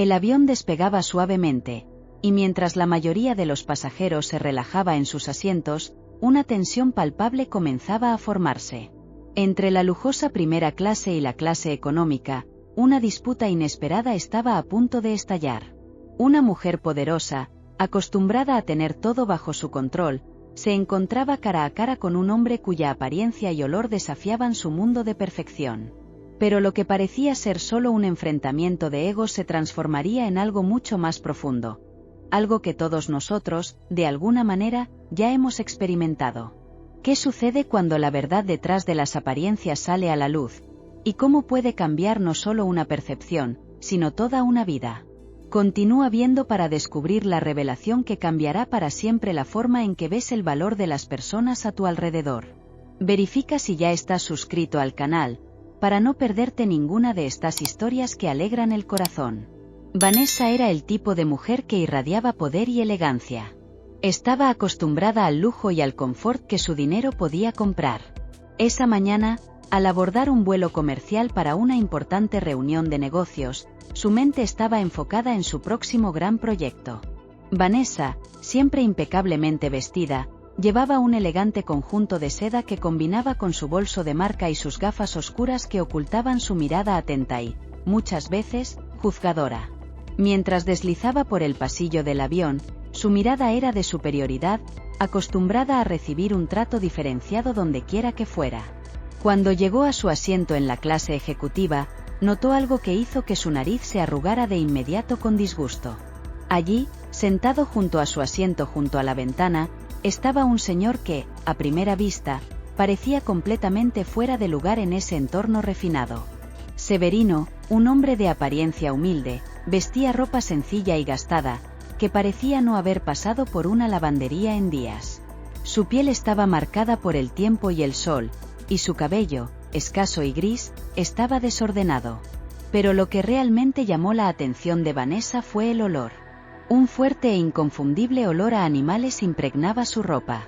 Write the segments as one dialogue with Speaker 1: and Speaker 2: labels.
Speaker 1: El avión despegaba suavemente, y mientras la mayoría de los pasajeros se relajaba en sus asientos, una tensión palpable comenzaba a formarse. Entre la lujosa primera clase y la clase económica, una disputa inesperada estaba a punto de estallar. Una mujer poderosa, acostumbrada a tener todo bajo su control, se encontraba cara a cara con un hombre cuya apariencia y olor desafiaban su mundo de perfección. Pero lo que parecía ser solo un enfrentamiento de egos se transformaría en algo mucho más profundo. Algo que todos nosotros, de alguna manera, ya hemos experimentado. ¿Qué sucede cuando la verdad detrás de las apariencias sale a la luz? ¿Y cómo puede cambiar no solo una percepción, sino toda una vida? Continúa viendo para descubrir la revelación que cambiará para siempre la forma en que ves el valor de las personas a tu alrededor. Verifica si ya estás suscrito al canal, para no perderte ninguna de estas historias que alegran el corazón. Vanessa era el tipo de mujer que irradiaba poder y elegancia. Estaba acostumbrada al lujo y al confort que su dinero podía comprar. Esa mañana, al abordar un vuelo comercial para una importante reunión de negocios, su mente estaba enfocada en su próximo gran proyecto. Vanessa, siempre impecablemente vestida, llevaba un elegante conjunto de seda que combinaba con su bolso de marca y sus gafas oscuras que ocultaban su mirada atenta y, muchas veces, juzgadora. Mientras deslizaba por el pasillo del avión, su mirada era de superioridad, acostumbrada a recibir un trato diferenciado donde quiera que fuera. Cuando llegó a su asiento en la clase ejecutiva, notó algo que hizo que su nariz se arrugara de inmediato con disgusto. Allí, sentado junto a su asiento junto a la ventana, estaba un señor que, a primera vista, parecía completamente fuera de lugar en ese entorno refinado. Severino, un hombre de apariencia humilde, vestía ropa sencilla y gastada, que parecía no haber pasado por una lavandería en días. Su piel estaba marcada por el tiempo y el sol, y su cabello, escaso y gris, estaba desordenado. Pero lo que realmente llamó la atención de Vanessa fue el olor. Un fuerte e inconfundible olor a animales impregnaba su ropa.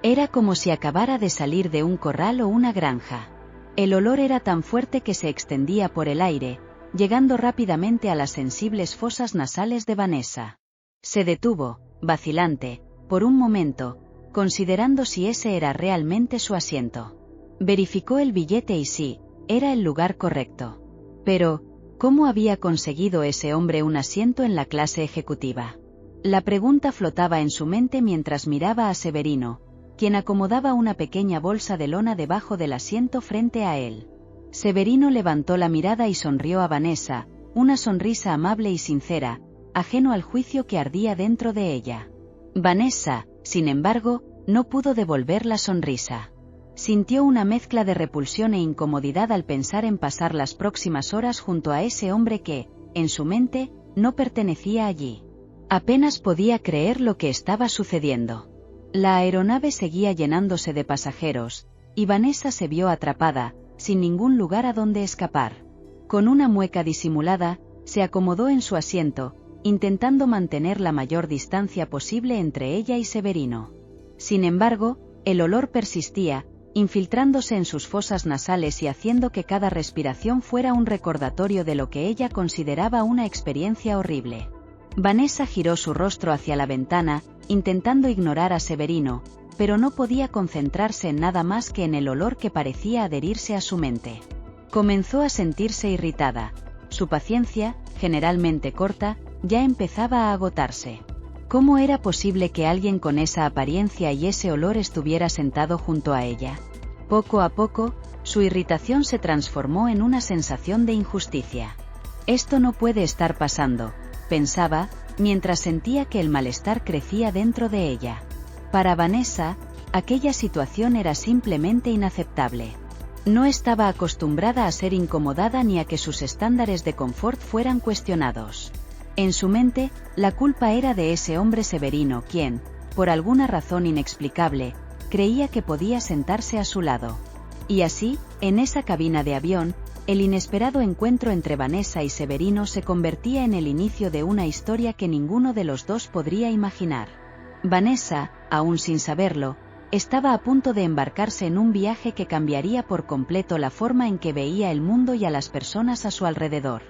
Speaker 1: Era como si acabara de salir de un corral o una granja. El olor era tan fuerte que se extendía por el aire, llegando rápidamente a las sensibles fosas nasales de Vanessa. Se detuvo, vacilante, por un momento, considerando si ese era realmente su asiento. Verificó el billete y sí, era el lugar correcto. Pero, ¿cómo había conseguido ese hombre un asiento en la clase ejecutiva? La pregunta flotaba en su mente mientras miraba a Severino, quien acomodaba una pequeña bolsa de lona debajo del asiento frente a él. Severino levantó la mirada y sonrió a Vanessa, una sonrisa amable y sincera, ajeno al juicio que ardía dentro de ella. Vanessa, sin embargo, no pudo devolver la sonrisa. Sintió una mezcla de repulsión e incomodidad al pensar en pasar las próximas horas junto a ese hombre que, en su mente, no pertenecía allí. Apenas podía creer lo que estaba sucediendo. La aeronave seguía llenándose de pasajeros, y Vanessa se vio atrapada, sin ningún lugar a donde escapar. Con una mueca disimulada, se acomodó en su asiento, intentando mantener la mayor distancia posible entre ella y Severino. Sin embargo, el olor persistía, infiltrándose en sus fosas nasales y haciendo que cada respiración fuera un recordatorio de lo que ella consideraba una experiencia horrible. Vanessa giró su rostro hacia la ventana, intentando ignorar a Severino, pero no podía concentrarse en nada más que en el olor que parecía adherirse a su mente. Comenzó a sentirse irritada. Su paciencia, generalmente corta, ya empezaba a agotarse. ¿Cómo era posible que alguien con esa apariencia y ese olor estuviera sentado junto a ella? Poco a poco, su irritación se transformó en una sensación de injusticia. Esto no puede estar pasando, pensaba, mientras sentía que el malestar crecía dentro de ella. Para Vanessa, aquella situación era simplemente inaceptable. No estaba acostumbrada a ser incomodada ni a que sus estándares de confort fueran cuestionados. En su mente, la culpa era de ese hombre Severino quien, por alguna razón inexplicable, creía que podía sentarse a su lado. Y así, en esa cabina de avión, el inesperado encuentro entre Vanessa y Severino se convertía en el inicio de una historia que ninguno de los dos podría imaginar. Vanessa, aún sin saberlo, estaba a punto de embarcarse en un viaje que cambiaría por completo la forma en que veía el mundo y a las personas a su alrededor.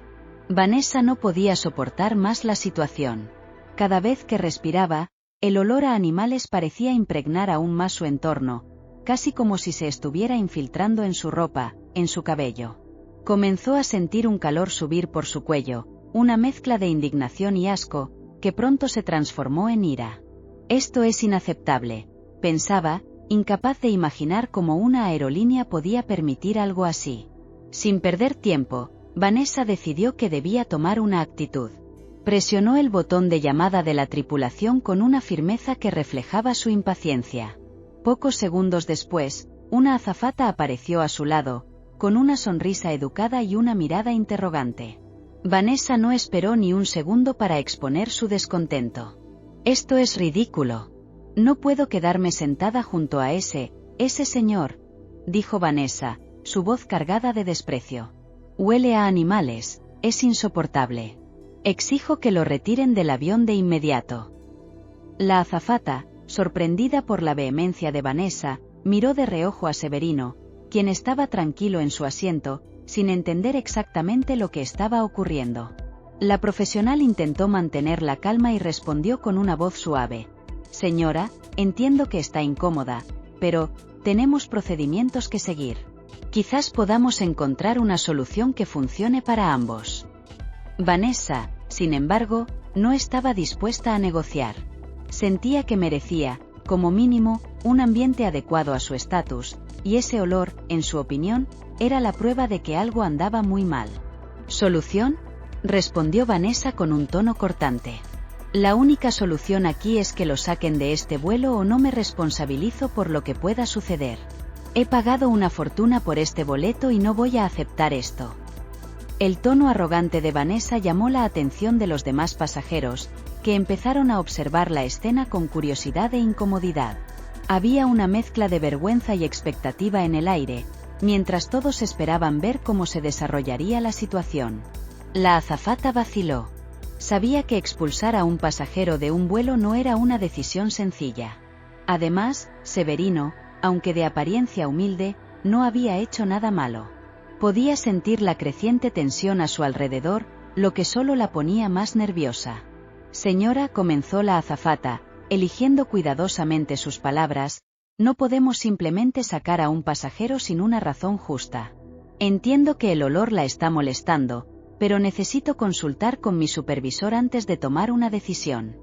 Speaker 1: Vanessa no podía soportar más la situación. Cada vez que respiraba, el olor a animales parecía impregnar aún más su entorno, casi como si se estuviera infiltrando en su ropa, en su cabello. Comenzó a sentir un calor subir por su cuello, una mezcla de indignación y asco, que pronto se transformó en ira. Esto es inaceptable, pensaba, incapaz de imaginar cómo una aerolínea podía permitir algo así. Sin perder tiempo, Vanessa decidió que debía tomar una actitud. Presionó el botón de llamada de la tripulación con una firmeza que reflejaba su impaciencia. Pocos segundos después, una azafata apareció a su lado, con una sonrisa educada y una mirada interrogante. Vanessa no esperó ni un segundo para exponer su descontento. «Esto es ridículo. No puedo quedarme sentada junto a ese señor», dijo Vanessa, su voz cargada de desprecio. «Huele a animales, es insoportable. Exijo que lo retiren del avión de inmediato». La azafata, sorprendida por la vehemencia de Vanessa, miró de reojo a Severino, quien estaba tranquilo en su asiento, sin entender exactamente lo que estaba ocurriendo. La profesional intentó mantener la calma y respondió con una voz suave: «Señora, entiendo que está incómoda, pero tenemos procedimientos que seguir. Quizás podamos encontrar una solución que funcione para ambos». Vanessa, sin embargo, no estaba dispuesta a negociar. Sentía que merecía, como mínimo, un ambiente adecuado a su estatus, y ese olor, en su opinión, era la prueba de que algo andaba muy mal. «¿Solución?», respondió Vanessa con un tono cortante. «La única solución aquí es que lo saquen de este vuelo o no me responsabilizo por lo que pueda suceder. He pagado una fortuna por este boleto y no voy a aceptar esto». El tono arrogante de Vanessa llamó la atención de los demás pasajeros, que empezaron a observar la escena con curiosidad e incomodidad. Había una mezcla de vergüenza y expectativa en el aire, mientras todos esperaban ver cómo se desarrollaría la situación. La azafata vaciló. Sabía que expulsar a un pasajero de un vuelo no era una decisión sencilla. Además, Severino, aunque de apariencia humilde, no había hecho nada malo. Podía sentir la creciente tensión a su alrededor, lo que solo la ponía más nerviosa. «Señora», comenzó la azafata, eligiendo cuidadosamente sus palabras, «no podemos simplemente sacar a un pasajero sin una razón justa. Entiendo que el olor la está molestando, pero necesito consultar con mi supervisor antes de tomar una decisión».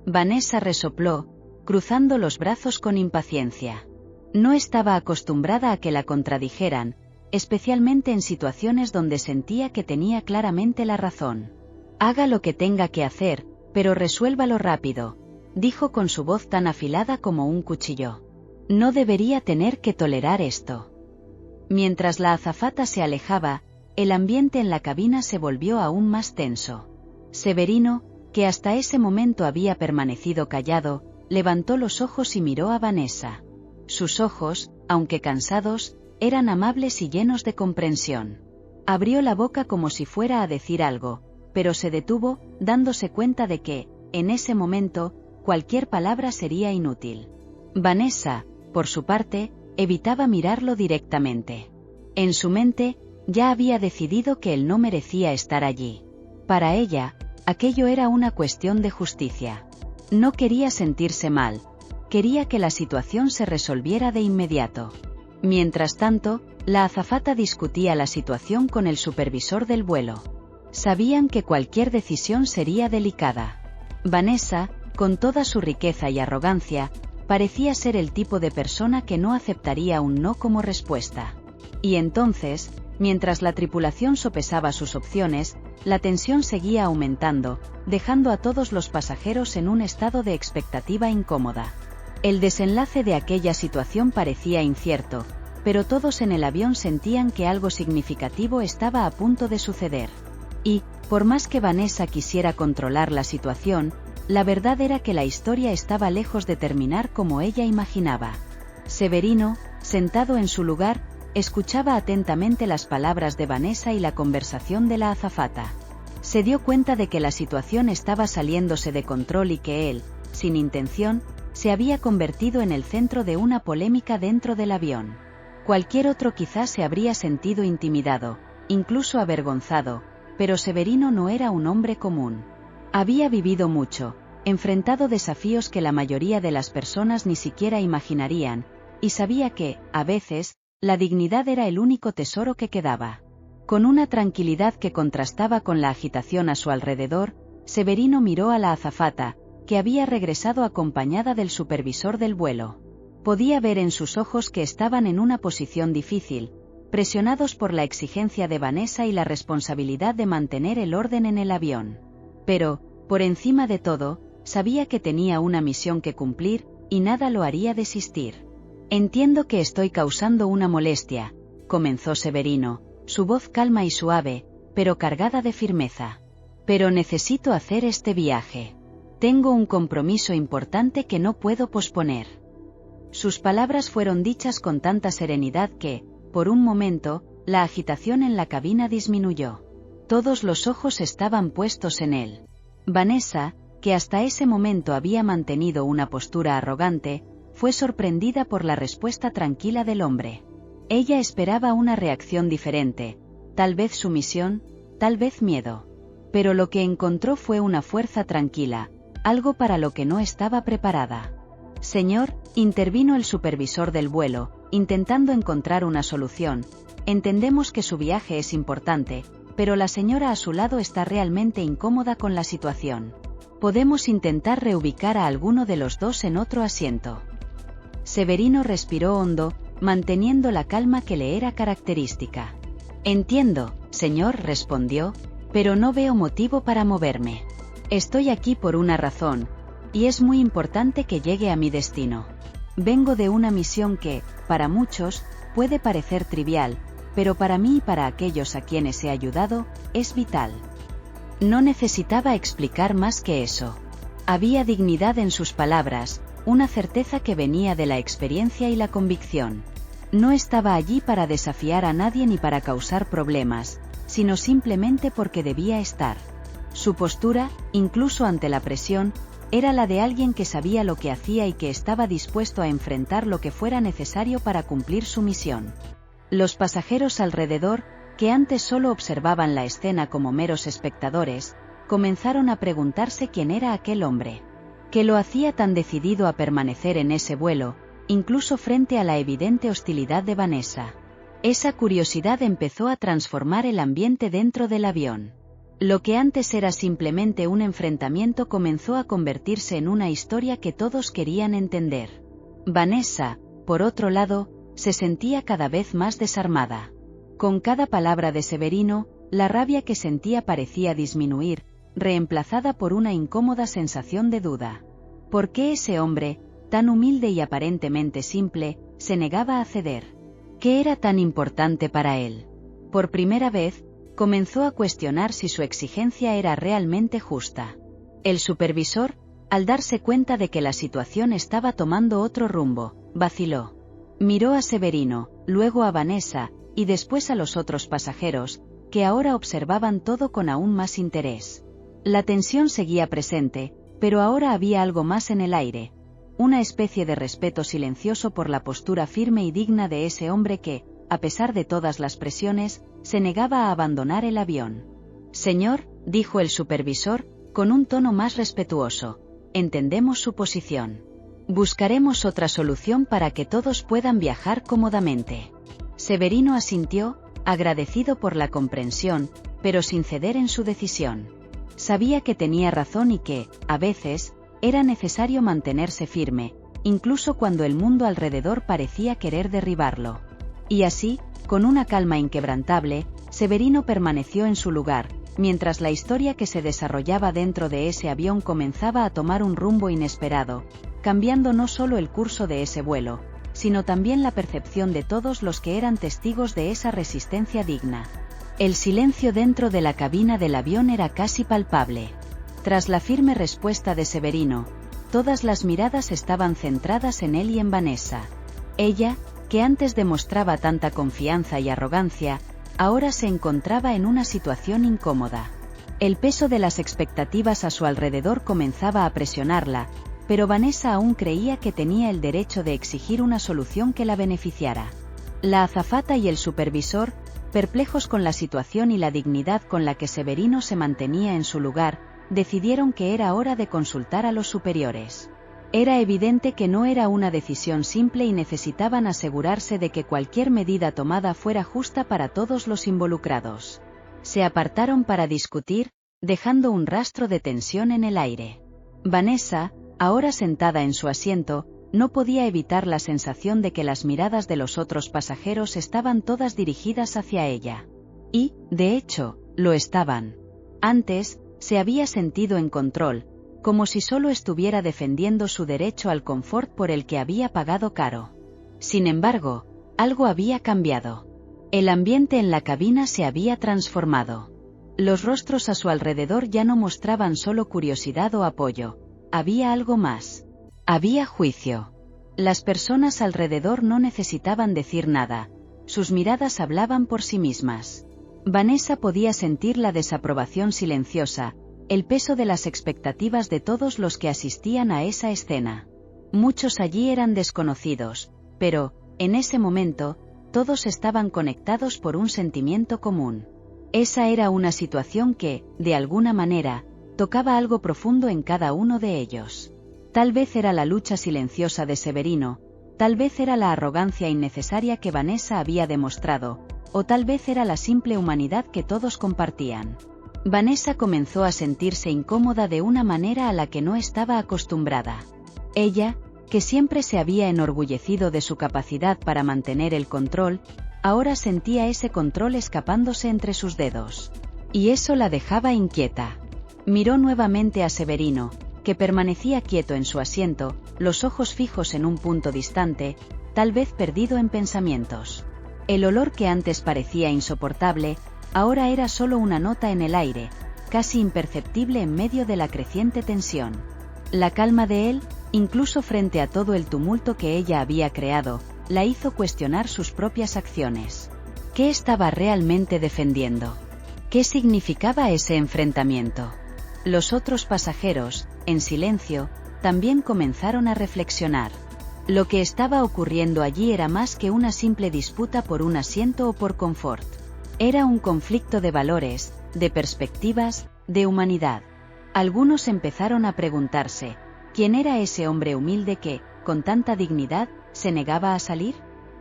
Speaker 1: Vanessa resopló, cruzando los brazos con impaciencia. No estaba acostumbrada a que la contradijeran, especialmente en situaciones donde sentía que tenía claramente la razón. «Haga lo que tenga que hacer, pero resuélvalo rápido», dijo con su voz tan afilada como un cuchillo. «No debería tener que tolerar esto». Mientras la azafata se alejaba, el ambiente en la cabina se volvió aún más tenso. Severino, que hasta ese momento había permanecido callado, levantó los ojos y miró a Vanessa. Sus ojos, aunque cansados, eran amables y llenos de comprensión. Abrió la boca como si fuera a decir algo, pero se detuvo, dándose cuenta de que, en ese momento, cualquier palabra sería inútil. Vanessa, por su parte, evitaba mirarlo directamente. En su mente, ya había decidido que él no merecía estar allí. Para ella, aquello era una cuestión de justicia. No quería sentirse mal, quería que la situación se resolviera de inmediato. Mientras tanto, la azafata discutía la situación con el supervisor del vuelo. Sabían que cualquier decisión sería delicada. Vanessa, con toda su riqueza y arrogancia, parecía ser el tipo de persona que no aceptaría un no como respuesta. Y entonces, mientras la tripulación sopesaba sus opciones, la tensión seguía aumentando, dejando a todos los pasajeros en un estado de expectativa incómoda. El desenlace de aquella situación parecía incierto, pero todos en el avión sentían que algo significativo estaba a punto de suceder. Y, por más que Vanessa quisiera controlar la situación, la verdad era que la historia estaba lejos de terminar como ella imaginaba. Severino, sentado en su lugar, escuchaba atentamente las palabras de Vanessa y la conversación de la azafata. Se dio cuenta de que la situación estaba saliéndose de control y que él, sin intención, se había convertido en el centro de una polémica dentro del avión. Cualquier otro quizás se habría sentido intimidado, incluso avergonzado, pero Severino no era un hombre común. Había vivido mucho, enfrentado desafíos que la mayoría de las personas ni siquiera imaginarían, y sabía que, a veces, la dignidad era el único tesoro que quedaba. Con una tranquilidad que contrastaba con la agitación a su alrededor, Severino miró a la azafata, que había regresado acompañada del supervisor del vuelo. Podía ver en sus ojos que estaban en una posición difícil, presionados por la exigencia de Vanessa y la responsabilidad de mantener el orden en el avión. Pero, por encima de todo, sabía que tenía una misión que cumplir, y nada lo haría desistir. «Entiendo que estoy causando una molestia», comenzó Severino, su voz calma y suave, pero cargada de firmeza. «Pero necesito hacer este viaje. Tengo un compromiso importante que no puedo posponer». Sus palabras fueron dichas con tanta serenidad que, por un momento, la agitación en la cabina disminuyó. Todos los ojos estaban puestos en él. Vanessa, que hasta ese momento había mantenido una postura arrogante, fue sorprendida por la respuesta tranquila del hombre. Ella esperaba una reacción diferente, tal vez sumisión, tal vez miedo. Pero lo que encontró fue una fuerza tranquila, algo para lo que no estaba preparada. «Señor», intervino el supervisor del vuelo, intentando encontrar una solución, «entendemos que su viaje es importante, pero la señora a su lado está realmente incómoda con la situación. Podemos intentar reubicar a alguno de los dos en otro asiento». Severino respiró hondo, manteniendo la calma que le era característica. «Entiendo, señor», respondió, «pero no veo motivo para moverme. Estoy aquí por una razón, y es muy importante que llegue a mi destino. Vengo de una misión que, para muchos, puede parecer trivial, pero para mí y para aquellos a quienes he ayudado, es vital». No necesitaba explicar más que eso. Había dignidad en sus palabras, una certeza que venía de la experiencia y la convicción. No estaba allí para desafiar a nadie ni para causar problemas, sino simplemente porque debía estar. Su postura, incluso ante la presión, era la de alguien que sabía lo que hacía y que estaba dispuesto a enfrentar lo que fuera necesario para cumplir su misión. Los pasajeros alrededor, que antes solo observaban la escena como meros espectadores, comenzaron a preguntarse quién era aquel hombre. ¿Qué lo hacía tan decidido a permanecer en ese vuelo, incluso frente a la evidente hostilidad de Vanessa? Esa curiosidad empezó a transformar el ambiente dentro del avión. Lo que antes era simplemente un enfrentamiento comenzó a convertirse en una historia que todos querían entender. Vanessa, por otro lado, se sentía cada vez más desarmada. Con cada palabra de Severino, la rabia que sentía parecía disminuir, reemplazada por una incómoda sensación de duda. ¿Por qué ese hombre, tan humilde y aparentemente simple, se negaba a ceder? ¿Qué era tan importante para él? Por primera vez, comenzó a cuestionar si su exigencia era realmente justa. El supervisor, al darse cuenta de que la situación estaba tomando otro rumbo, vaciló. Miró a Severino, luego a Vanessa, y después a los otros pasajeros, que ahora observaban todo con aún más interés. La tensión seguía presente, pero ahora había algo más en el aire. Una especie de respeto silencioso por la postura firme y digna de ese hombre que, a pesar de todas las presiones, se negaba a abandonar el avión. «Señor», dijo el supervisor, con un tono más respetuoso, «entendemos su posición. Buscaremos otra solución para que todos puedan viajar cómodamente». Severino asintió, agradecido por la comprensión, pero sin ceder en su decisión. Sabía que tenía razón y que, a veces, era necesario mantenerse firme, incluso cuando el mundo alrededor parecía querer derribarlo. Y así, con una calma inquebrantable, Severino permaneció en su lugar, mientras la historia que se desarrollaba dentro de ese avión comenzaba a tomar un rumbo inesperado, cambiando no solo el curso de ese vuelo, sino también la percepción de todos los que eran testigos de esa resistencia digna. El silencio dentro de la cabina del avión era casi palpable. Tras la firme respuesta de Severino, todas las miradas estaban centradas en él y en Vanessa. Ella, que antes demostraba tanta confianza y arrogancia, ahora se encontraba en una situación incómoda. El peso de las expectativas a su alrededor comenzaba a presionarla, pero Vanessa aún creía que tenía el derecho de exigir una solución que la beneficiara. La azafata y el supervisor, perplejos con la situación y la dignidad con la que Severino se mantenía en su lugar, decidieron que era hora de consultar a los superiores. Era evidente que no era una decisión simple y necesitaban asegurarse de que cualquier medida tomada fuera justa para todos los involucrados. Se apartaron para discutir, dejando un rastro de tensión en el aire. Vanessa, ahora sentada en su asiento, no podía evitar la sensación de que las miradas de los otros pasajeros estaban todas dirigidas hacia ella. Y, de hecho, lo estaban. Antes, se había sentido en control, como si solo estuviera defendiendo su derecho al confort por el que había pagado caro. Sin embargo, algo había cambiado. El ambiente en la cabina se había transformado. Los rostros a su alrededor ya no mostraban solo curiosidad o apoyo. Había algo más. Había juicio. Las personas alrededor no necesitaban decir nada. Sus miradas hablaban por sí mismas. Vanessa podía sentir la desaprobación silenciosa, el peso de las expectativas de todos los que asistían a esa escena. Muchos allí eran desconocidos, pero, en ese momento, todos estaban conectados por un sentimiento común. Esa era una situación que, de alguna manera, tocaba algo profundo en cada uno de ellos. Tal vez era la lucha silenciosa de Severino, tal vez era la arrogancia innecesaria que Vanessa había demostrado, o tal vez era la simple humanidad que todos compartían. Vanessa comenzó a sentirse incómoda de una manera a la que no estaba acostumbrada. Ella, que siempre se había enorgullecido de su capacidad para mantener el control, ahora sentía ese control escapándose entre sus dedos. Y eso la dejaba inquieta. Miró nuevamente a Severino, que permanecía quieto en su asiento, los ojos fijos en un punto distante, tal vez perdido en pensamientos. El olor que antes parecía insoportable, ahora era solo una nota en el aire, casi imperceptible en medio de la creciente tensión. La calma de él, incluso frente a todo el tumulto que ella había creado, la hizo cuestionar sus propias acciones. ¿Qué estaba realmente defendiendo? ¿Qué significaba ese enfrentamiento? Los otros pasajeros, en silencio, también comenzaron a reflexionar. Lo que estaba ocurriendo allí era más que una simple disputa por un asiento o por confort. Era un conflicto de valores, de perspectivas, de humanidad. Algunos empezaron a preguntarse, ¿quién era ese hombre humilde que, con tanta dignidad, se negaba a salir?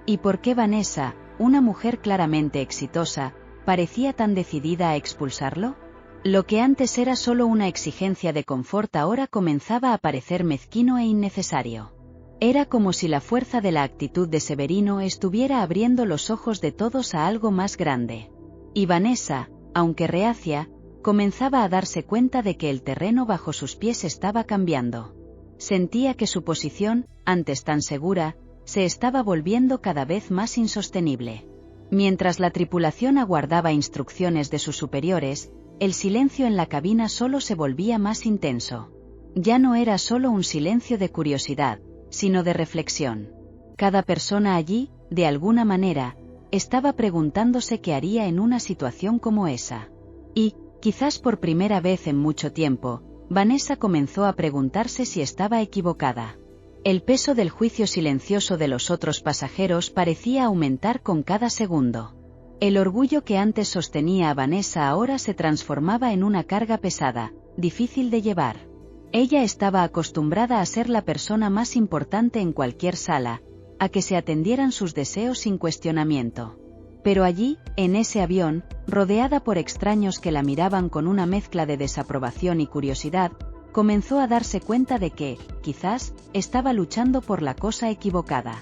Speaker 1: ¿Y por qué Vanessa, una mujer claramente exitosa, parecía tan decidida a expulsarlo? Lo que antes era solo una exigencia de confort ahora comenzaba a parecer mezquino e innecesario. Era como si la fuerza de la actitud de Severino estuviera abriendo los ojos de todos a algo más grande. Y Vanessa, aunque reacia, comenzaba a darse cuenta de que el terreno bajo sus pies estaba cambiando. Sentía que su posición, antes tan segura, se estaba volviendo cada vez más insostenible. Mientras la tripulación aguardaba instrucciones de sus superiores, el silencio en la cabina solo se volvía más intenso. Ya no era solo un silencio de curiosidad, sino de reflexión. Cada persona allí, de alguna manera, estaba preguntándose qué haría en una situación como esa. Y, quizás por primera vez en mucho tiempo, Vanessa comenzó a preguntarse si estaba equivocada. El peso del juicio silencioso de los otros pasajeros parecía aumentar con cada segundo. El orgullo que antes sostenía a Vanessa ahora se transformaba en una carga pesada, difícil de llevar. Ella estaba acostumbrada a ser la persona más importante en cualquier sala, a que se atendieran sus deseos sin cuestionamiento. Pero allí, en ese avión, rodeada por extraños que la miraban con una mezcla de desaprobación y curiosidad, comenzó a darse cuenta de que, quizás, estaba luchando por la cosa equivocada.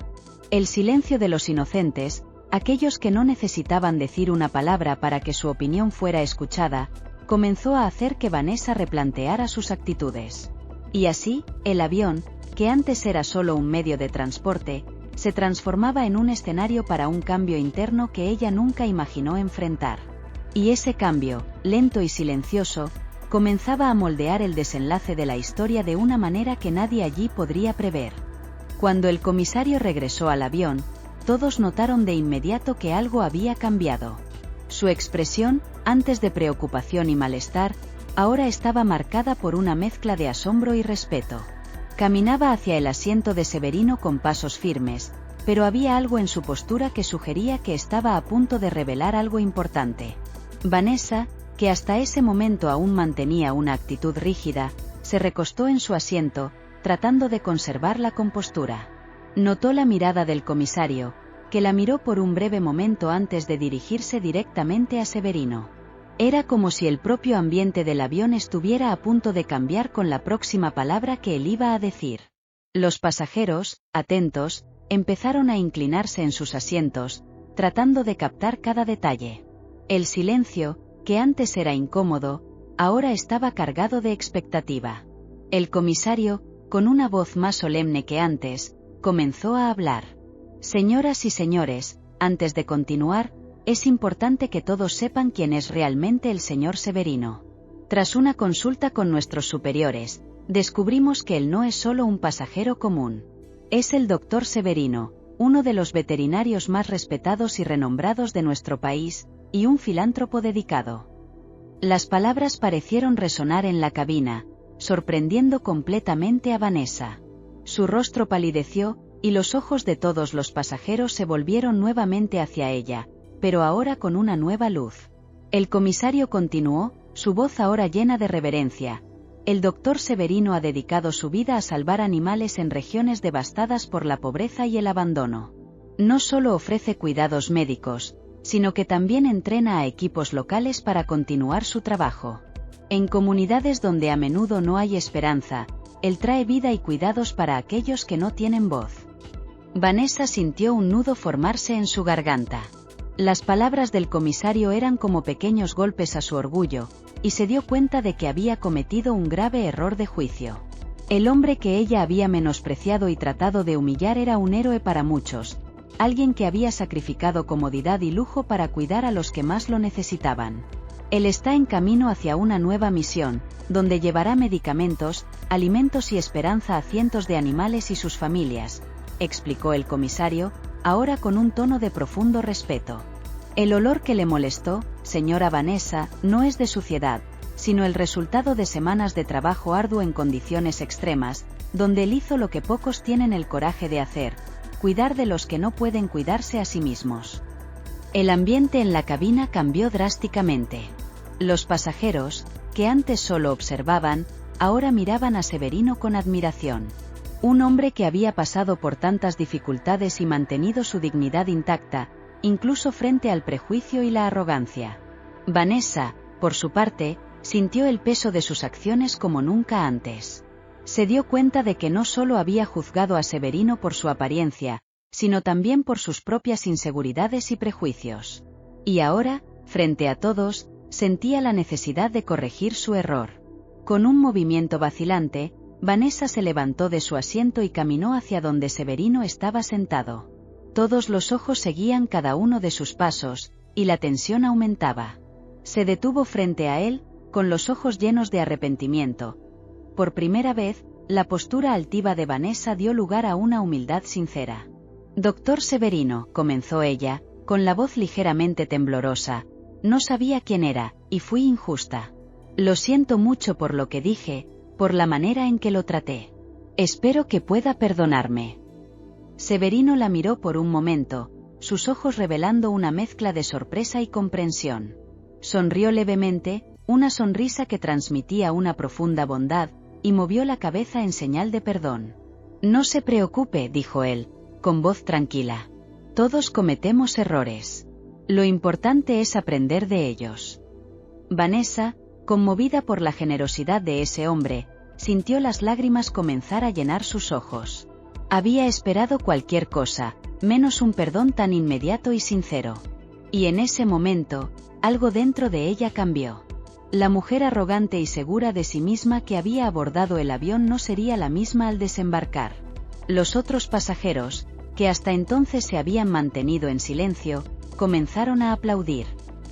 Speaker 1: El silencio de los inocentes, aquellos que no necesitaban decir una palabra para que su opinión fuera escuchada, comenzó a hacer que Vanessa replanteara sus actitudes. Y así, el avión, que antes era solo un medio de transporte, se transformaba en un escenario para un cambio interno que ella nunca imaginó enfrentar. Y ese cambio, lento y silencioso, comenzaba a moldear el desenlace de la historia de una manera que nadie allí podría prever. Cuando el comisario regresó al avión, todos notaron de inmediato que algo había cambiado. Su expresión, antes de preocupación y malestar, ahora estaba marcada por una mezcla de asombro y respeto. Caminaba hacia el asiento de Severino con pasos firmes, pero había algo en su postura que sugería que estaba a punto de revelar algo importante. Vanessa, que hasta ese momento aún mantenía una actitud rígida, se recostó en su asiento, tratando de conservar la compostura. Notó la mirada del comisario, que la miró por un breve momento antes de dirigirse directamente a Severino. Era como si el propio ambiente del avión estuviera a punto de cambiar con la próxima palabra que él iba a decir. Los pasajeros, atentos, empezaron a inclinarse en sus asientos, tratando de captar cada detalle. El silencio, que antes era incómodo, ahora estaba cargado de expectativa. El comisario, con una voz más solemne que antes, comenzó a hablar. Señoras y señores, antes de continuar, es importante que todos sepan quién es realmente el señor Severino. Tras una consulta con nuestros superiores, descubrimos que él no es solo un pasajero común. Es el doctor Severino, uno de los veterinarios más respetados y renombrados de nuestro país, y un filántropo dedicado. Las palabras parecieron resonar en la cabina, sorprendiendo completamente a Vanessa. Su rostro palideció, y los ojos de todos los pasajeros se volvieron nuevamente hacia ella, pero ahora con una nueva luz. El comisario continuó, su voz ahora llena de reverencia. El doctor Severino ha dedicado su vida a salvar animales en regiones devastadas por la pobreza y el abandono. No solo ofrece cuidados médicos, sino que también entrena a equipos locales para continuar su trabajo. En comunidades donde a menudo no hay esperanza, él trae vida y cuidados para aquellos que no tienen voz. Vanessa sintió un nudo formarse en su garganta. Las palabras del comisario eran como pequeños golpes a su orgullo, y se dio cuenta de que había cometido un grave error de juicio. El hombre que ella había menospreciado y tratado de humillar era un héroe para muchos, alguien que había sacrificado comodidad y lujo para cuidar a los que más lo necesitaban. Él está en camino hacia una nueva misión, donde llevará medicamentos, alimentos y esperanza a cientos de animales y sus familias, explicó el comisario, ahora con un tono de profundo respeto. El olor que le molestó, señora Vanessa, no es de suciedad, sino el resultado de semanas de trabajo arduo en condiciones extremas, donde él hizo lo que pocos tienen el coraje de hacer, cuidar de los que no pueden cuidarse a sí mismos. El ambiente en la cabina cambió drásticamente. Los pasajeros, que antes solo observaban, ahora miraban a Severino con admiración. Un hombre que había pasado por tantas dificultades y mantenido su dignidad intacta, incluso frente al prejuicio y la arrogancia. Vanessa, por su parte, sintió el peso de sus acciones como nunca antes. Se dio cuenta de que no solo había juzgado a Severino por su apariencia, sino también por sus propias inseguridades y prejuicios. Y ahora, frente a todos, sentía la necesidad de corregir su error. Con un movimiento vacilante, Vanessa se levantó de su asiento y caminó hacia donde Severino estaba sentado. Todos los ojos seguían cada uno de sus pasos, y la tensión aumentaba. Se detuvo frente a él, con los ojos llenos de arrepentimiento. Por primera vez, la postura altiva de Vanessa dio lugar a una humildad sincera. Doctor Severino, comenzó ella, con la voz ligeramente temblorosa, no sabía quién era, y fui injusta. Lo siento mucho por lo que dije, por la manera en que lo traté. Espero que pueda perdonarme. Severino la miró por un momento, sus ojos revelando una mezcla de sorpresa y comprensión. Sonrió levemente, una sonrisa que transmitía una profunda bondad, y movió la cabeza en señal de perdón. No se preocupe, dijo él, con voz tranquila. Todos cometemos errores. Lo importante es aprender de ellos. Vanessa, conmovida por la generosidad de ese hombre, sintió las lágrimas comenzar a llenar sus ojos. Había esperado cualquier cosa, menos un perdón tan inmediato y sincero. Y en ese momento, algo dentro de ella cambió. La mujer arrogante y segura de sí misma que había abordado el avión no sería la misma al desembarcar. Los otros pasajeros, que hasta entonces se habían mantenido en silencio, comenzaron a aplaudir.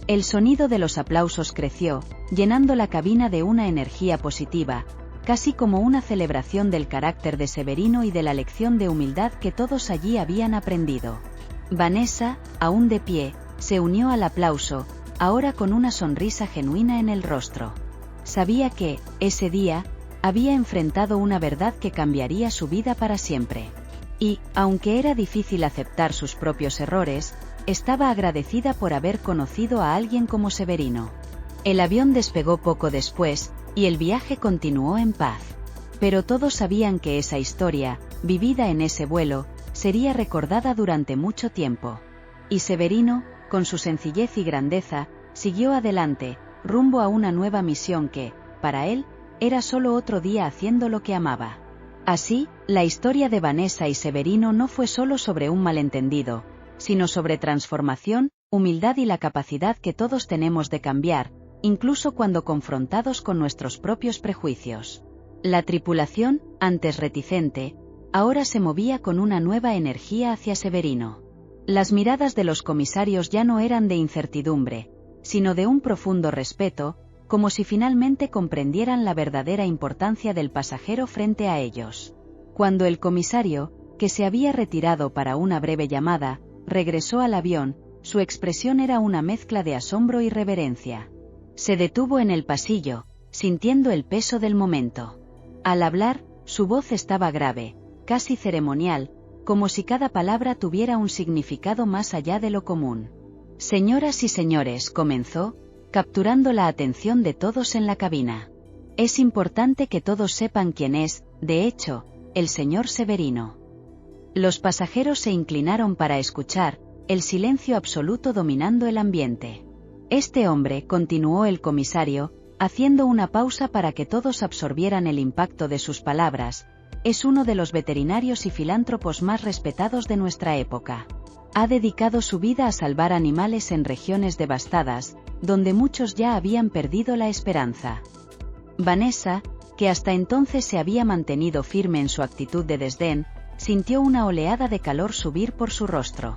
Speaker 1: El sonido de los aplausos creció, llenando la cabina de una energía positiva, casi como una celebración del carácter de Severino y de la lección de humildad que todos allí habían aprendido. Vanessa, aún de pie, se unió al aplauso, ahora con una sonrisa genuina en el rostro. Sabía que, ese día, había enfrentado una verdad que cambiaría su vida para siempre. Y, aunque era difícil aceptar sus propios errores, estaba agradecida por haber conocido a alguien como Severino. El avión despegó poco después, y el viaje continuó en paz. Pero todos sabían que esa historia, vivida en ese vuelo, sería recordada durante mucho tiempo. Y Severino, con su sencillez y grandeza, siguió adelante, rumbo a una nueva misión que, para él, era solo otro día haciendo lo que amaba. Así, la historia de Vanessa y Severino no fue solo sobre un malentendido, sino sobre transformación, humildad y la capacidad que todos tenemos de cambiar, incluso cuando confrontados con nuestros propios prejuicios. La tripulación, antes reticente, ahora se movía con una nueva energía hacia Severino. Las miradas de los comisarios ya no eran de incertidumbre, sino de un profundo respeto, como si finalmente comprendieran la verdadera importancia del pasajero frente a ellos. Cuando el comisario, que se había retirado para una breve llamada, regresó al avión, su expresión era una mezcla de asombro y reverencia. Se detuvo en el pasillo, sintiendo el peso del momento. Al hablar, su voz estaba grave, casi ceremonial, como si cada palabra tuviera un significado más allá de lo común. Señoras y señores, comenzó, capturando la atención de todos en la cabina. Es importante que todos sepan quién es, de hecho, el señor Severino. Los pasajeros se inclinaron para escuchar, el silencio absoluto dominando el ambiente. Este hombre, continuó el comisario, haciendo una pausa para que todos absorbieran el impacto de sus palabras, es uno de los veterinarios y filántropos más respetados de nuestra época. Ha dedicado su vida a salvar animales en regiones devastadas, donde muchos ya habían perdido la esperanza. Vanessa, que hasta entonces se había mantenido firme en su actitud de desdén, sintió una oleada de calor subir por su rostro.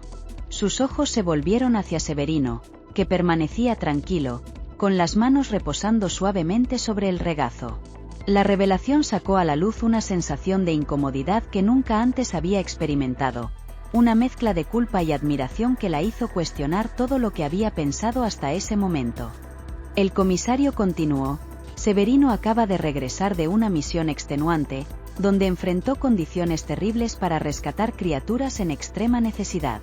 Speaker 1: Sus ojos se volvieron hacia Severino, que permanecía tranquilo, con las manos reposando suavemente sobre el regazo. La revelación sacó a la luz una sensación de incomodidad que nunca antes había experimentado, una mezcla de culpa y admiración que la hizo cuestionar todo lo que había pensado hasta ese momento. El comisario continuó: Severino acaba de regresar de una misión extenuante, donde enfrentó condiciones terribles para rescatar criaturas en extrema necesidad.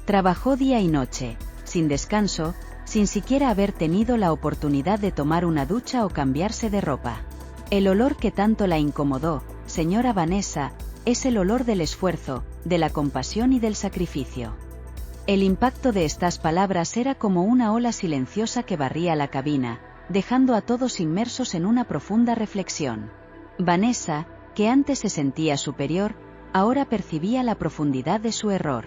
Speaker 1: Trabajó día y noche, sin descanso, sin siquiera haber tenido la oportunidad de tomar una ducha o cambiarse de ropa. El olor que tanto la incomodó, señora Vanessa, es el olor del esfuerzo, de la compasión y del sacrificio. El impacto de estas palabras era como una ola silenciosa que barría la cabina, dejando a todos inmersos en una profunda reflexión. Vanessa, que antes se sentía superior, ahora percibía la profundidad de su error.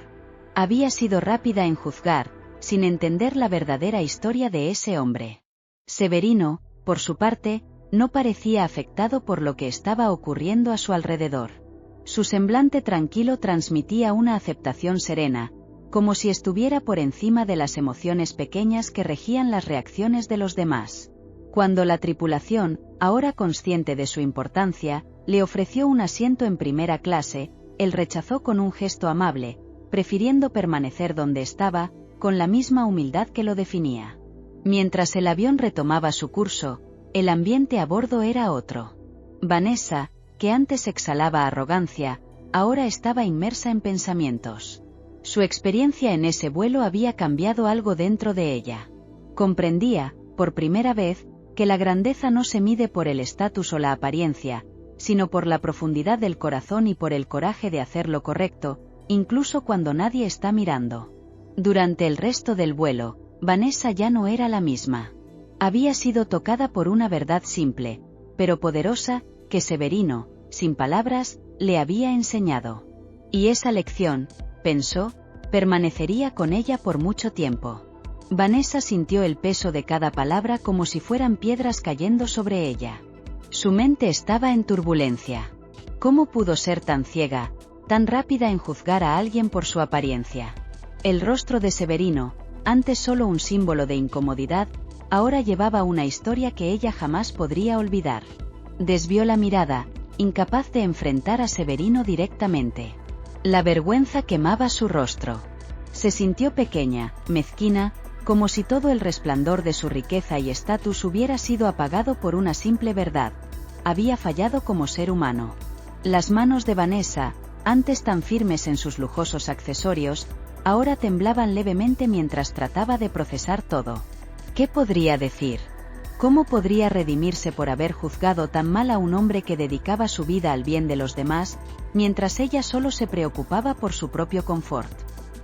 Speaker 1: Había sido rápida en juzgar, sin entender la verdadera historia de ese hombre. Severino, por su parte, no parecía afectado por lo que estaba ocurriendo a su alrededor. Su semblante tranquilo transmitía una aceptación serena, como si estuviera por encima de las emociones pequeñas que regían las reacciones de los demás. Cuando la tripulación, ahora consciente de su importancia, le ofreció un asiento en primera clase, él rechazó con un gesto amable, prefiriendo permanecer donde estaba, con la misma humildad que lo definía. Mientras el avión retomaba su curso, el ambiente a bordo era otro. Vanessa, que antes exhalaba arrogancia, ahora estaba inmersa en pensamientos. Su experiencia en ese vuelo había cambiado algo dentro de ella. Comprendía, por primera vez, que la grandeza no se mide por el estatus o la apariencia, sino por la profundidad del corazón y por el coraje de hacer lo correcto, incluso cuando nadie está mirando. Durante el resto del vuelo, Vanessa ya no era la misma. Había sido tocada por una verdad simple, pero poderosa, que Severino, sin palabras, le había enseñado. Y esa lección, pensó, permanecería con ella por mucho tiempo. Vanessa sintió el peso de cada palabra como si fueran piedras cayendo sobre ella. Su mente estaba en turbulencia. ¿Cómo pudo ser tan ciega, tan rápida en juzgar a alguien por su apariencia? El rostro de Severino, antes solo un símbolo de incomodidad, ahora llevaba una historia que ella jamás podría olvidar. Desvió la mirada, incapaz de enfrentar a Severino directamente. La vergüenza quemaba su rostro. Se sintió pequeña, mezquina, como si todo el resplandor de su riqueza y estatus hubiera sido apagado por una simple verdad: había fallado como ser humano. Las manos de Vanessa, antes tan firmes en sus lujosos accesorios, ahora temblaban levemente mientras trataba de procesar todo. ¿Qué podría decir? ¿Cómo podría redimirse por haber juzgado tan mal a un hombre que dedicaba su vida al bien de los demás, mientras ella solo se preocupaba por su propio confort?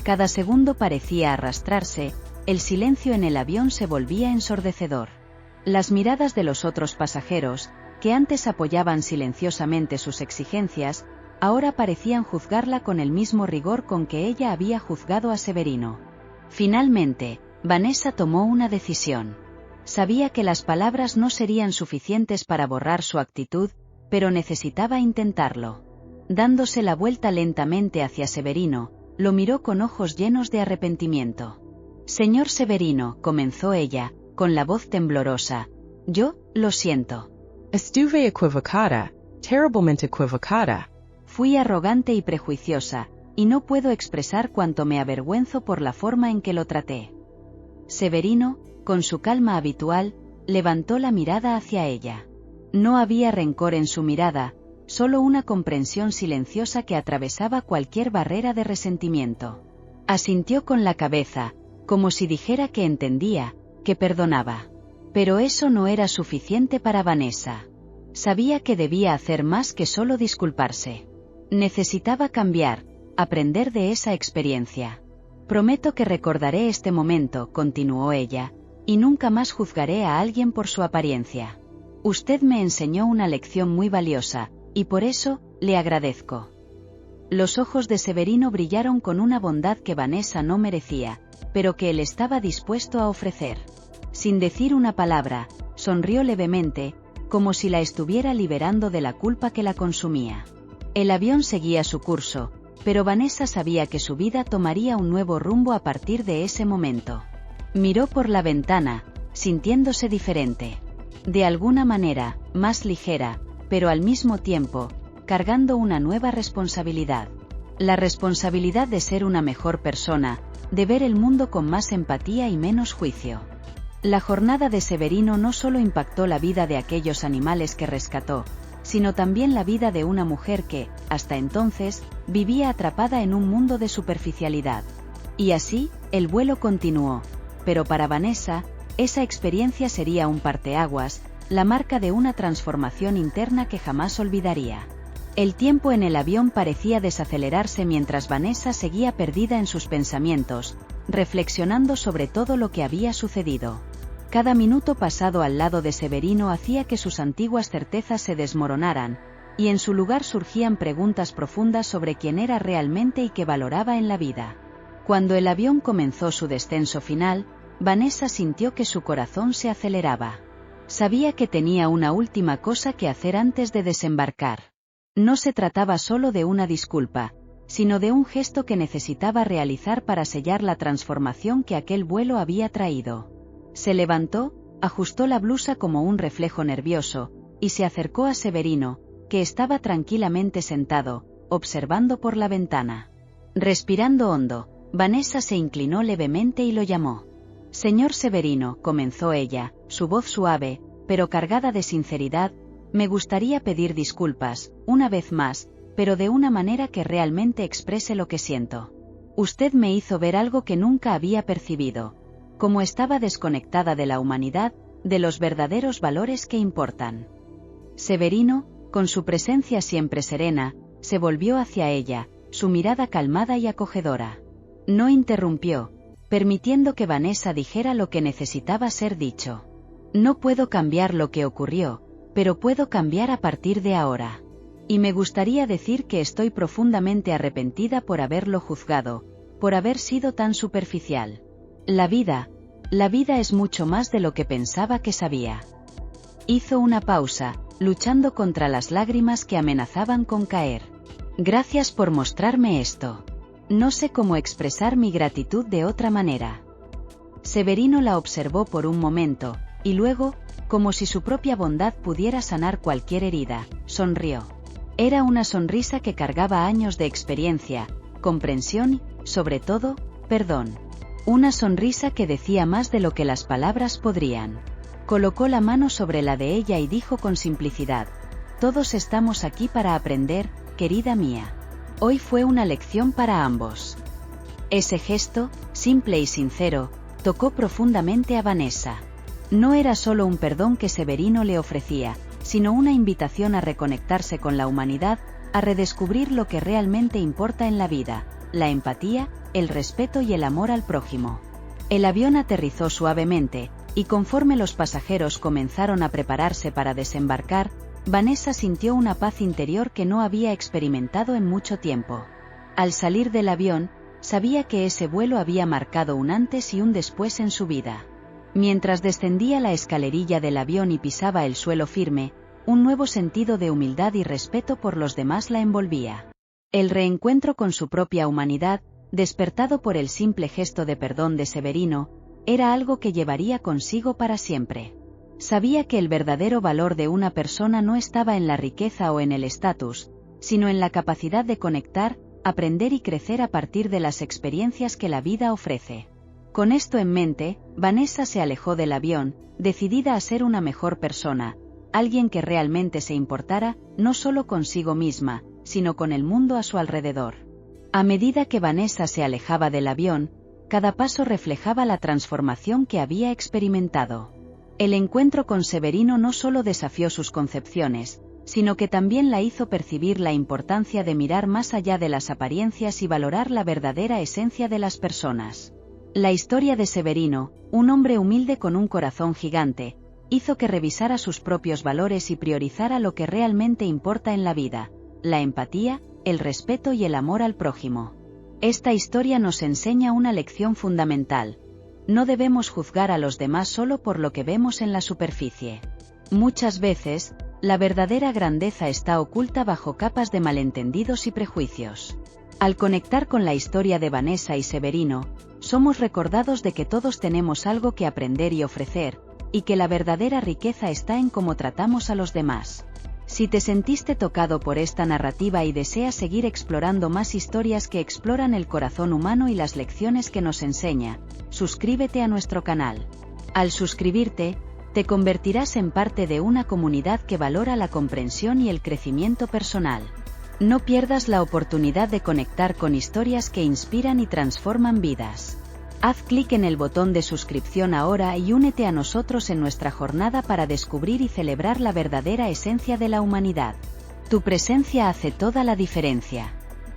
Speaker 1: Cada segundo parecía arrastrarse, el silencio en el avión se volvía ensordecedor. Las miradas de los otros pasajeros, que antes apoyaban silenciosamente sus exigencias, ahora parecían juzgarla con el mismo rigor con que ella había juzgado a Severino. Finalmente, Vanessa tomó una decisión. Sabía que las palabras no serían suficientes para borrar su actitud, pero necesitaba intentarlo. Dándose la vuelta lentamente hacia Severino, lo miró con ojos llenos de arrepentimiento. «Señor Severino», comenzó ella, con la voz temblorosa, «yo, lo siento.
Speaker 2: Estuve equivocada, terriblemente equivocada.
Speaker 1: Fui arrogante y prejuiciosa, y no puedo expresar cuánto me avergüenzo por la forma en que lo traté». Severino, con su calma habitual, levantó la mirada hacia ella. No había rencor en su mirada, solo una comprensión silenciosa que atravesaba cualquier barrera de resentimiento. Asintió con la cabeza, como si dijera que entendía, que perdonaba. Pero eso no era suficiente para Vanessa. Sabía que debía hacer más que solo disculparse. Necesitaba cambiar, aprender de esa experiencia. «Prometo que recordaré este momento», continuó ella, «y nunca más juzgaré a alguien por su apariencia. Usted me enseñó una lección muy valiosa, y por eso, le agradezco». Los ojos de Severino brillaron con una bondad que Vanessa no merecía, pero que él estaba dispuesto a ofrecer. Sin decir una palabra, sonrió levemente, como si la estuviera liberando de la culpa que la consumía. El avión seguía su curso, pero Vanessa sabía que su vida tomaría un nuevo rumbo a partir de ese momento. Miró por la ventana, sintiéndose diferente. De alguna manera, más ligera, pero al mismo tiempo, cargando una nueva responsabilidad. La responsabilidad de ser una mejor persona, de ver el mundo con más empatía y menos juicio. La jornada de Severino no solo impactó la vida de aquellos animales que rescató, sino también la vida de una mujer que, hasta entonces, vivía atrapada en un mundo de superficialidad. Y así, el vuelo continuó, pero para Vanessa, esa experiencia sería un parteaguas, la marca de una transformación interna que jamás olvidaría. El tiempo en el avión parecía desacelerarse mientras Vanessa seguía perdida en sus pensamientos, reflexionando sobre todo lo que había sucedido. Cada minuto pasado al lado de Severino hacía que sus antiguas certezas se desmoronaran, y en su lugar surgían preguntas profundas sobre quién era realmente y qué valoraba en la vida. Cuando el avión comenzó su descenso final, Vanessa sintió que su corazón se aceleraba. Sabía que tenía una última cosa que hacer antes de desembarcar. No se trataba solo de una disculpa, sino de un gesto que necesitaba realizar para sellar la transformación que aquel vuelo había traído. Se levantó, ajustó la blusa como un reflejo nervioso, y se acercó a Severino, que estaba tranquilamente sentado, observando por la ventana. Respirando hondo, Vanessa se inclinó levemente y lo llamó. «Señor Severino», comenzó ella, su voz suave, pero cargada de sinceridad, «me gustaría pedir disculpas, una vez más, pero de una manera que realmente exprese lo que siento. Usted me hizo ver algo que nunca había percibido. Como estaba desconectada de la humanidad, de los verdaderos valores que importan». Severino, con su presencia siempre serena, se volvió hacia ella, su mirada calmada y acogedora. No interrumpió, permitiendo que Vanessa dijera lo que necesitaba ser dicho. «No puedo cambiar lo que ocurrió, pero puedo cambiar a partir de ahora. Y me gustaría decir que estoy profundamente arrepentida por haberlo juzgado, por haber sido tan superficial. La vida es mucho más de lo que pensaba que sabía». Hizo una pausa, luchando contra las lágrimas que amenazaban con caer. «Gracias por mostrarme esto. No sé cómo expresar mi gratitud de otra manera». Severino la observó por un momento, y luego, como si su propia bondad pudiera sanar cualquier herida, sonrió. Era una sonrisa que cargaba años de experiencia, comprensión y, sobre todo, perdón. Una sonrisa que decía más de lo que las palabras podrían. Colocó la mano sobre la de ella y dijo con simplicidad: «Todos estamos aquí para aprender, querida mía. Hoy fue una lección para ambos. Ese gesto, simple y sincero, tocó profundamente a Vanessa. No era solo un perdón que Severino le ofrecía, sino una invitación a reconectarse con la humanidad, a redescubrir lo que realmente importa en la vida: la empatía, el respeto y el amor al prójimo. El avión aterrizó suavemente, y conforme los pasajeros comenzaron a prepararse para desembarcar, Vanessa sintió una paz interior que no había experimentado en mucho tiempo. Al salir del avión, sabía que ese vuelo había marcado un antes y un después en su vida. Mientras descendía la escalerilla del avión y pisaba el suelo firme, un nuevo sentido de humildad y respeto por los demás la envolvía. El reencuentro con su propia humanidad, despertado por el simple gesto de perdón de Severino, era algo que llevaría consigo para siempre. Sabía que el verdadero valor de una persona no estaba en la riqueza o en el estatus, sino en la capacidad de conectar, aprender y crecer a partir de las experiencias que la vida ofrece. Con esto en mente, Vanessa se alejó del avión, decidida a ser una mejor persona, alguien que realmente se importara, no solo consigo misma, sino con el mundo a su alrededor. A medida que Vanessa se alejaba del avión, cada paso reflejaba la transformación que había experimentado. El encuentro con Severino no solo desafió sus concepciones, sino que también la hizo percibir la importancia de mirar más allá de las apariencias y valorar la verdadera esencia de las personas. La historia de Severino, un hombre humilde con un corazón gigante, hizo que revisara sus propios valores y priorizara lo que realmente importa en la vida: la empatía, el respeto y el amor al prójimo. Esta historia nos enseña una lección fundamental: no debemos juzgar a los demás solo por lo que vemos en la superficie. Muchas veces, la verdadera grandeza está oculta bajo capas de malentendidos y prejuicios. Al conectar con la historia de Vanessa y Severino, somos recordados de que todos tenemos algo que aprender y ofrecer, y que la verdadera riqueza está en cómo tratamos a los demás. Si te sentiste tocado por esta narrativa y deseas seguir explorando más historias que exploran el corazón humano y las lecciones que nos enseña, suscríbete a nuestro canal. Al suscribirte, te convertirás en parte de una comunidad que valora la comprensión y el crecimiento personal. No pierdas la oportunidad de conectar con historias que inspiran y transforman vidas. Haz clic en el botón de suscripción ahora y únete a nosotros en nuestra jornada para descubrir y celebrar la verdadera esencia de la humanidad. Tu presencia hace toda la diferencia.